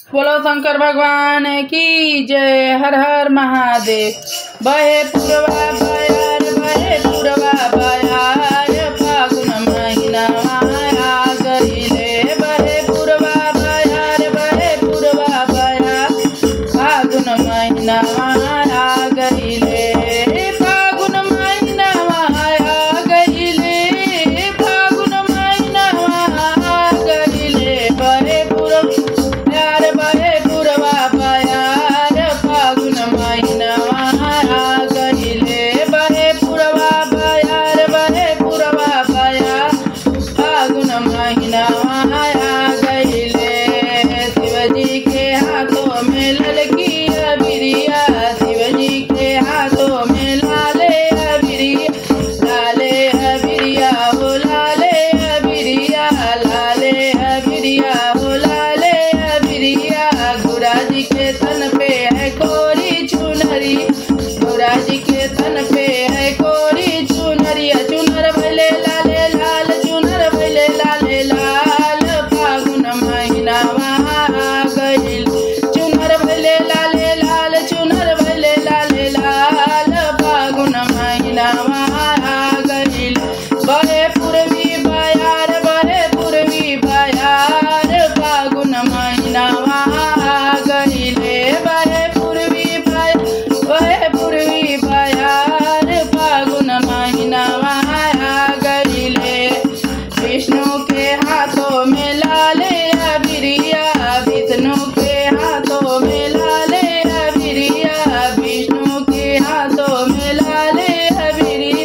बोलो शंकर भगवान की जय। हर हर महादेव। बहे पुरवा बयार, बहे पुरवा बयार, फागुन महीना आ गईले। बहे पुरवा बयार, बहे पुरवा बयार, फागुन महीना आ गईले। फागुन महीना आ गईले, फागुन महीना आ गईले। बहे पुरवा बहे पुरवा बयार, फागुन महीना आ गईले। बहे पुरवा बयार, बहे पुरवा बयार, फागुन महीना आ गईले। शिवजी के हाथों में ललकी अबिरिया, शिवजी के हाथों में लाले अबिरिया, लाले अबिरिया हो लाले अबिरिया, लाले अबिरिया हो लाले अबिरिया। गौरा जी के तन पे है कोरी चुनरी, गौरा जी के तन पे है कोरी चुनरिया। चुनर भले लाले लाल, चुनर भले लाले लाल, फागुन महीना आ गईल। चुनर भले लाले लाल, चुनर भले लाले लाल, फागुन महीना आ गईल। बहे पुरवी बयार, बहे पुरवी बयार, फागुन महीना आ गईले। बहे पुरवी बयार, बहे पुरवी बयार, फागुन महीना आ गईले। विष्णु के हाथों में लाले अबिरिया, विष्णु के हाथों में लाले अबिरिया, विष्णु के हाथों में लाले अबिरिया।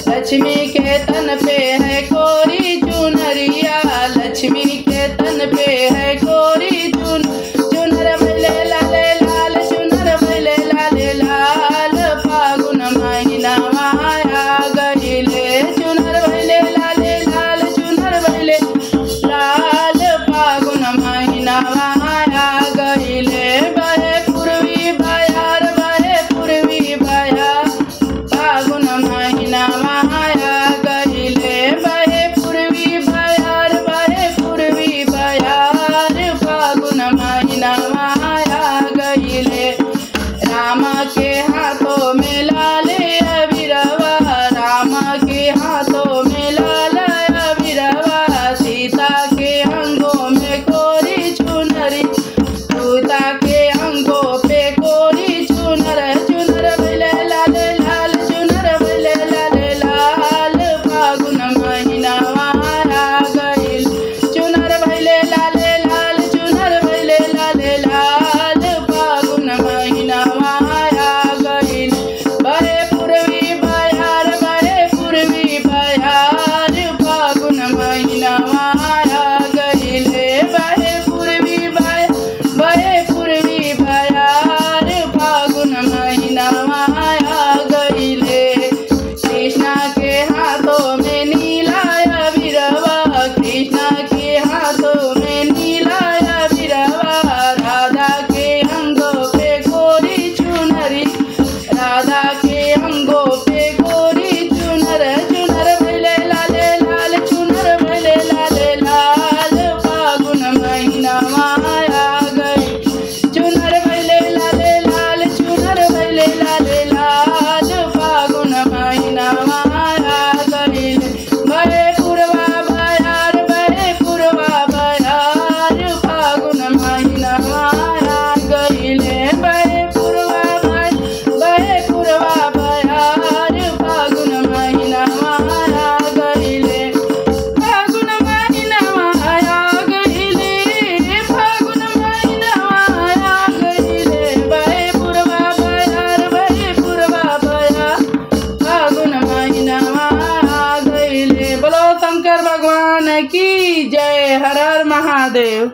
लक्ष्मी के तन पे है कोरी चुनरिया, लक्ष्मी के तन पे है कोरी चुनर भले लाले लाल, चुनर भले लाले लाल, फागुन महीना आ गईले। चुनर भले लाले लाल, चुनर भले लाल, फागुन महीना आ गईले। बहे पुरवी बयार, बहे पुरवी बयार, फागुन महीना आ गईले। बहे पुरवी बयार, बहे पुरवी बयार, फागुन महीना आ गईले। राम के हाथों में लाले अबिरवा, राम के हाथों में लाले अबिरवा, सीता के अंगों में कोरी चुनरी, सीता के अंगों पे कोरी चुनर। चुनर भले लाले लाल, चुनर भले लाले लाल, फागुन महीना आ गईल। चुनर भले लाले लाल, चुनर भले लाले लाल, फागुन महीना आ गईल। बहे पुरवी बयार, बहे पुरवी बयार, फागुन महीना आ गईले। बहे पुरवी बयार, बहे पुरवी बयार, फागुन महीना आ गईले। कृष्णा के हाथों में नीला अबिरवा, कृष्णा के हाथों में नीला अबिरवा, राधा के अंगों पे कोरी चुनरी, राधा के अंगों पे कोरी चुनर। चुनर भले लाले लाल, चुनर भले लाले लाल, फागुन महीना आ गई। चुनर भले लाले लाल, चुनर भले लाले लाल, फागुन महीना आ गई। बहे पुरवा बयार, बहे पुरवा बयार, फागुन महीना आ गईले। बहे पुरवा बयार, बहे पुरवा बयार, फागुन महीना आ गईले। फागुन महीना आ गईले, फागुन महीना आ गईले। बहे पुरवा बयार, बहे पुरवा बयार, फागुन महीना आ गईले। बोलो शंकर भगवान की जय। हर हर महादेव।